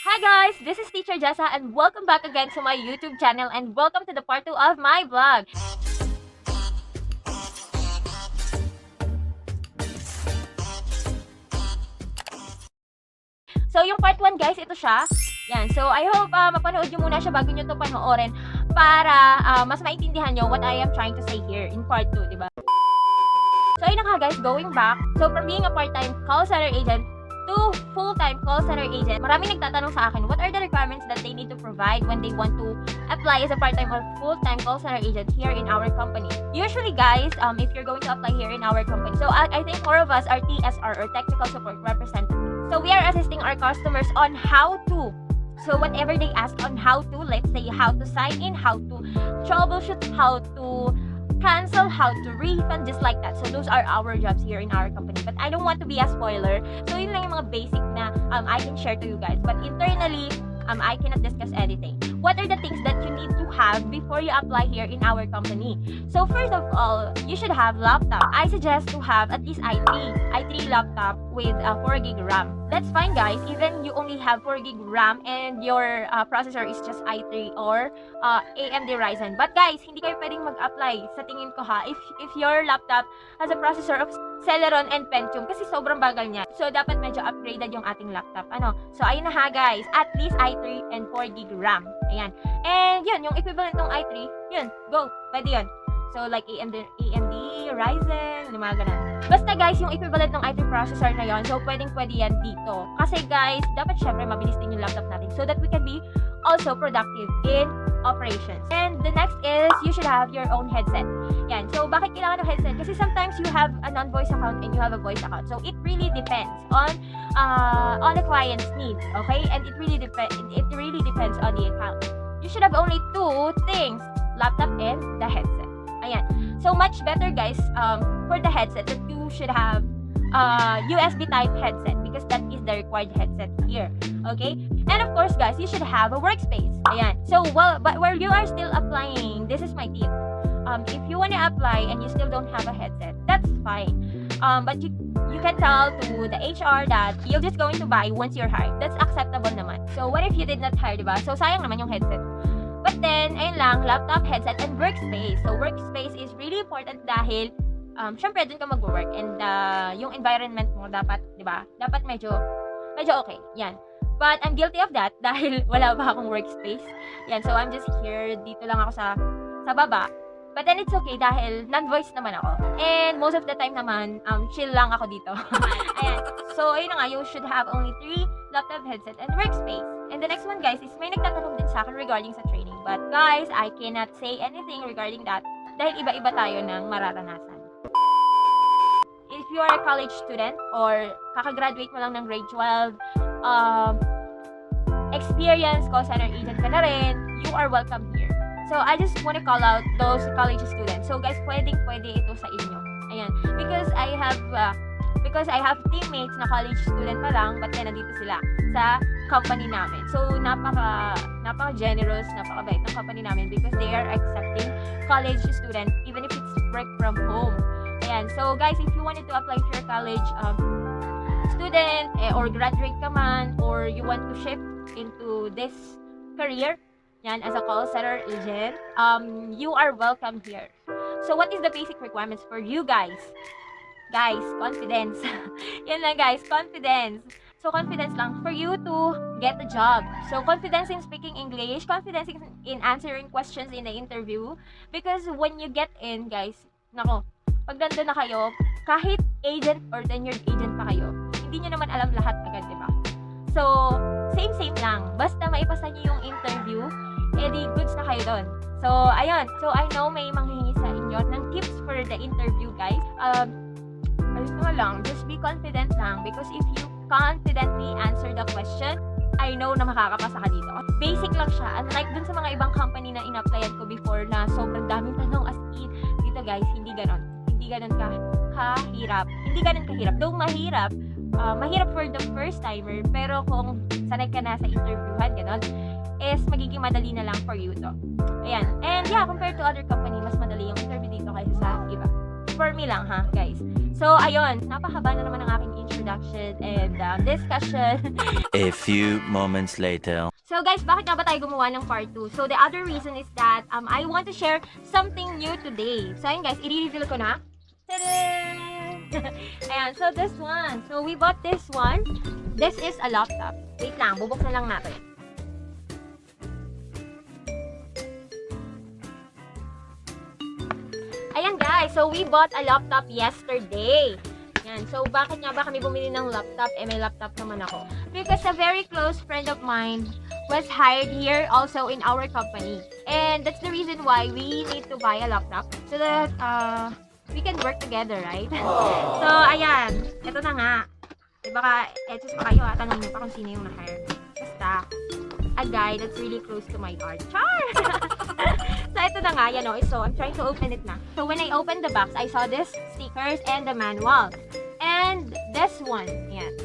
Hi guys, this is Teacher Jessa and welcome back again to my YouTube channel and welcome to the part 2 of my vlog. So yung part 1 guys, ito siya. Yan, so I hope mapanood nyo muna siya bago nyo ito panoorin para mas maintindihan nyo what I am trying to say here in part 2, diba? So ayun na nga guys, going back. So from being a part-time call center agent to full-time call center agent, maraming nagtatanong sa akin, what are the requirements that they need to provide when they want to apply as a part-time or full-time call center agent here in our company? Usually guys, if you're going to apply here in our company, so I think more of us are TSR or Technical Support Representative. So we are assisting our customers on how to. So whatever they ask on how to, let's say how to sign in, how to troubleshoot, how to cancel, how to refund, just like that. So those are our jobs here in our company. But I don't want to be a spoiler. So yun lang yung mga basic na I can share to you guys. But internally, I cannot discuss anything. What are the things that you need to have before you apply here in our company? So first of all, you should have laptop. I suggest to have at least i3 laptop with 4 gig RAM. That's fine guys, even you only have 4 gig RAM and your processor is just i3 or AMD Ryzen. But guys, hindi kayo pwedeng mag-apply sa tingin ko ha, if your laptop has a processor of Celeron and Pentium kasi sobrang bagal niya. So dapat medyo upgraded yung ating laptop. So ayun na ha guys, at least i3 and 4 gig RAM. Ayan. And yun, yung equivalent ng i3, yun, go, pwede yun. So like AMD Ryzen, mga ganun. Basta guys, yung equivalent ng i3 processor na yon, so pwedeng-pwede yan dito. Kasi guys, dapat syempre mabilis din yung laptop natin so that we can be also productive in operations. And the next is, you should have your own headset. Yan. So bakit kailangan ng headset? Kasi sometimes you have a non-voice account and you have a voice account. So it really depends on the client's needs, okay? And it really depends on the account. You should have only 2 things, laptop and the headset. Ayan. So much better guys, for the headset that you should have USB type headset because that is the required headset here. Okay? And of course guys, you should have a workspace. Ayan. So but where you are still applying, this is my tip. If you want to apply and you still don't have a headset, that's fine. But you can tell to the HR that you're just going to buy once you're hired. That's acceptable naman. So what if you did not hire, diba? So sayang naman yung headset. But then, ayun lang, laptop, headset, and workspace. So, workspace is really important dahil, syempre, dun ka mag-work. And, yung environment mo dapat, di ba? Dapat medyo okay. Yan. But, I'm guilty of that dahil wala pa akong workspace. Yan. So, I'm just here. Dito lang ako sa baba. But then, it's okay dahil non-voice naman ako. And, most of the time naman, chill lang ako dito. Ayan. So, ayun na nga, you should have only 3 laptop, headset, and workspace. And the next one guys is may nagtatanong din sa akin regarding sa training. But guys, I cannot say anything regarding that dahil iba-iba tayo ng mararanasan. If you are a college student or kakagraduate mo lang ng grade 12, experience call center agent ka na rin, you are welcome here. So I just want to call out those college students. So guys, pwede ito sa inyo. Ayan. Because I have teammates na college student pa lang, but then nandito sila sa company namin. So, napaka-generous, napaka-bait ng company namin because they are accepting college student even if it's work from home. Ayan. So, guys, if you wanted to apply for your college student or graduate ka man or you want to shift into this career, yan, as a call center agent, you are welcome here. So, what is the basic requirements for you guys? Guys, confidence. Yan lang guys, confidence. So, confidence lang for you to get a job. So, confidence in speaking English, confidence in answering questions in the interview. Because when you get in, guys, nako, pag nandun na kayo, kahit agent or tenured agent pa kayo, hindi nyo naman alam lahat agad, diba? So, same lang. Basta maipasa nyo yung interview, edi goods na kayo doon. So, ayun. So, I know may manghihingi sa inyo ng tips for the interview, guys. Ayun nga lang, just be confident lang because if you confidently answer the question, I know na makakapasa ka dito. Basic lang siya. Unlike dun sa mga ibang company na in-applyan ko before na sobrang daming tanong as in, dito guys, hindi ganon. Hindi ganon kahirap. Hindi ganon kahirap. Though mahirap for the first timer, pero kung sanay ka na sa interviewhan, ganon, is magiging madali na lang for you to. Ayan. And yeah, compared to other company, mas madali yung interview dito kaysa sa iba. For me lang ha, guys. So, ayun, napahaba na naman ang aking introduction and discussion. A few moments later. So guys, bakit nga ba tayo gumawa ng part 2? So the other reason is that I want to share something new today. So ayun guys, i-reveal ko na. Tadaan! Ayan, so this one. So we bought this one. This is a laptop. Wait lang, bubuksan lang natin. Ayan guys, so we bought a laptop yesterday. Yan. So, bakit nga ba kami bumili ng laptop? May laptop naman ako. Because a very close friend of mine was hired here also in our company. And that's the reason why we need to buy a laptop so that we can work together, right? So, ayan. Ito na nga. Baka, etos pa kayo tanong niyo pa kung sino yung na-hire. Basta, a guy that's really close to my heart. Char! So, ito na nga. Yan o. So, I'm trying to open it na. So, when I opened the box, I saw this stickers and the manual. And this one. Yan.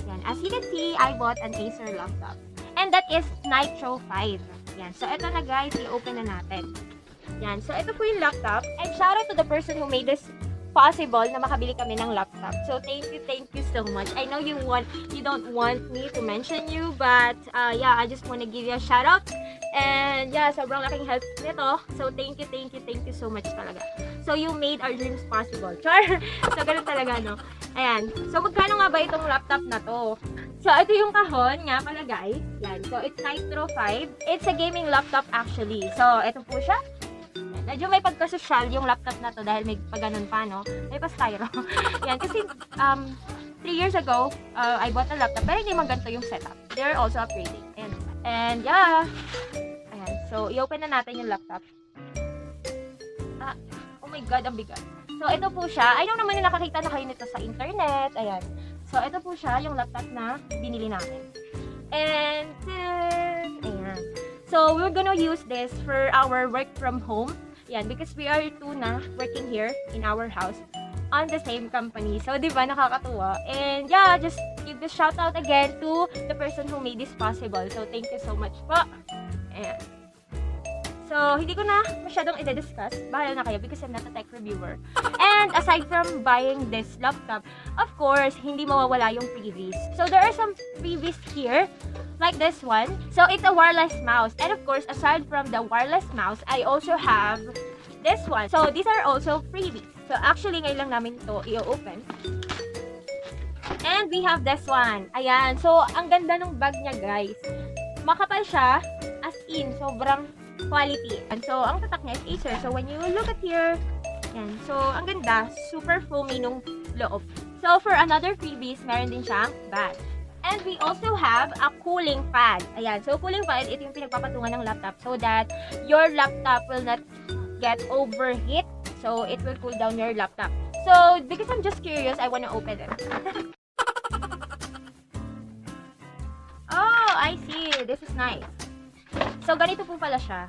Yan. As you can see, I bought an Acer laptop. And that is Nitro 5. Yan. So, ito na guys. I-open na natin. Yan. So, ito po yung laptop. And shout out to the person who made this possible na makabili kami ng laptop. So, thank you so much. I know you don't want me to mention you, but yeah, I just want to give you a shout out. And yeah, sobrang laking help nito. So, thank you so much talaga. So, you made our dreams possible. Char! So, ganun talaga, no? Ayan. So, magkano nga ba itong laptop na to? So, ito yung kahon nga pala, guys. Yan. So, it's Nitro 5. It's a gaming laptop actually. So, ito po siya. Medyo may pagka-social yung laptop na to dahil may pag-ganon pa, no? May pa-styro. Yan, kasi 3 years ago, I bought a laptop, pero hindi man ganito yung setup. They're also upgrading. And yeah. Ayan, so i-open na natin yung laptop. Oh my god, ang bigat. So ito po siya. I know naman na nakakita na kayo nito sa internet. Ayan. So ito po siya, yung laptop na binili namin. And ayan. So we're gonna use this for our work from home. Yan, because we are two na working here in our house on the same company. So, di ba, nakakatuwa. And yeah, just give the shout out again to the person who made this possible. So, thank you so much po. Ayan. So, hindi ko na masyadong i-discuss. Bahala na kayo because I'm not a tech reviewer. And aside from buying this laptop, of course, hindi mawawala yung freebies. So, there are some freebies here. Like this one. So, it's a wireless mouse. And of course, aside from the wireless mouse, I also have this one. So, these are also freebies. So, actually, ngayon lang namin ito i-open. And we have this one. Ayan. So, ang ganda ng bag niya, guys. Makapal siya. As in, sobrang quality. And so, ang tatak niya is Acer. So, when you look at here, yan. So, ang ganda. Super foamy nung loob. So, for another freebies, meron din siyang bag. And we also have a cooling pad. Ayan. So, cooling pad, ito yung pinagpapatungan ng laptop so that your laptop will not get overheat. So, it will cool down your laptop. So, because I'm just curious, I want to open it. Oh, I see. This is nice. So, ganito po pala siya.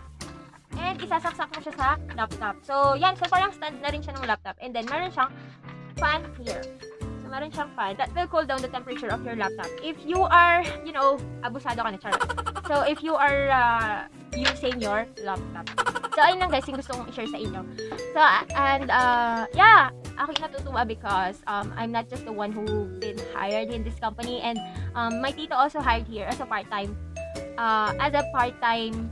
And, isasaksak mo siya sa laptop. So, yan. So, parang stand na rin siya ng laptop. And then, meron siyang fan here. So, meron siyang fan that will cool down the temperature of your laptop. If you are, you know, abusado ka na, charot. So, if you are using your laptop. So, ayun lang guys, yung gusto kong i-share sa inyo. So, and, yeah, ako yung natutuwa because I'm not just the one who been hired in this company. And my tito also hired here as a part-time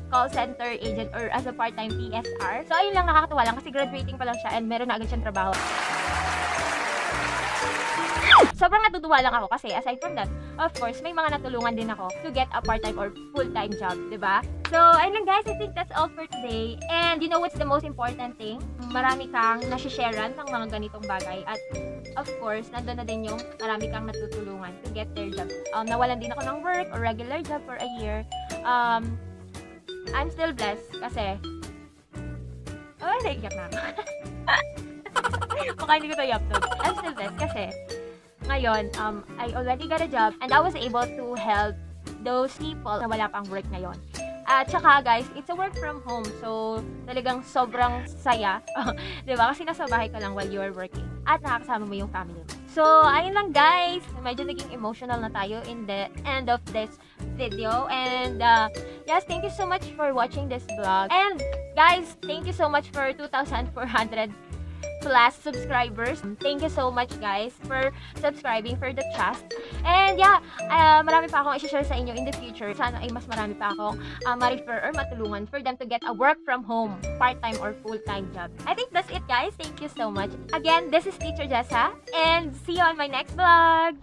call center agent or as a part-time PSR. So, ayun lang, nakakatuwa lang kasi graduating pa lang siya and meron na agad siyang trabaho. Sobrang natutuwa lang ako kasi aside from that, of course, may mga natulungan din ako to get a part-time or full-time job, diba? So, ayun lang guys, I think that's all for today. And you know what's the most important thing? Marami kang nasisharean ng mga ganitong bagay. At of course, nandun na din yung marami kang natutulungan to get their job. Nawalan din ako ng work or regular job for a year. I'm still blessed kasi naiiyak na ako. Mukha hindi ko ito i-upload. I'm still blessed kasi ngayon, I already got a job and I was able to help those people na wala pang work ngayon. At saka guys, it's a work from home. So, talagang sobrang saya. Diba? Kasi nasa bahay ka lang while you are working. At nakakasama mo yung family mo. So, ayun lang guys. Medyo naging emotional na tayo in the end of this video. And, yes, thank you so much for watching this vlog. And, guys, thank you so much for 2,400 plus subscribers. Thank you so much guys for subscribing, for the trust. And yeah, marami pa akong i-share sa inyo in the future. Sana ay mas marami pa akong ma-refer or matulungan for them to get a work from home, part-time or full-time job. I think that's it guys. Thank you so much. Again, this is Teacher Jessa and see you on my next vlog.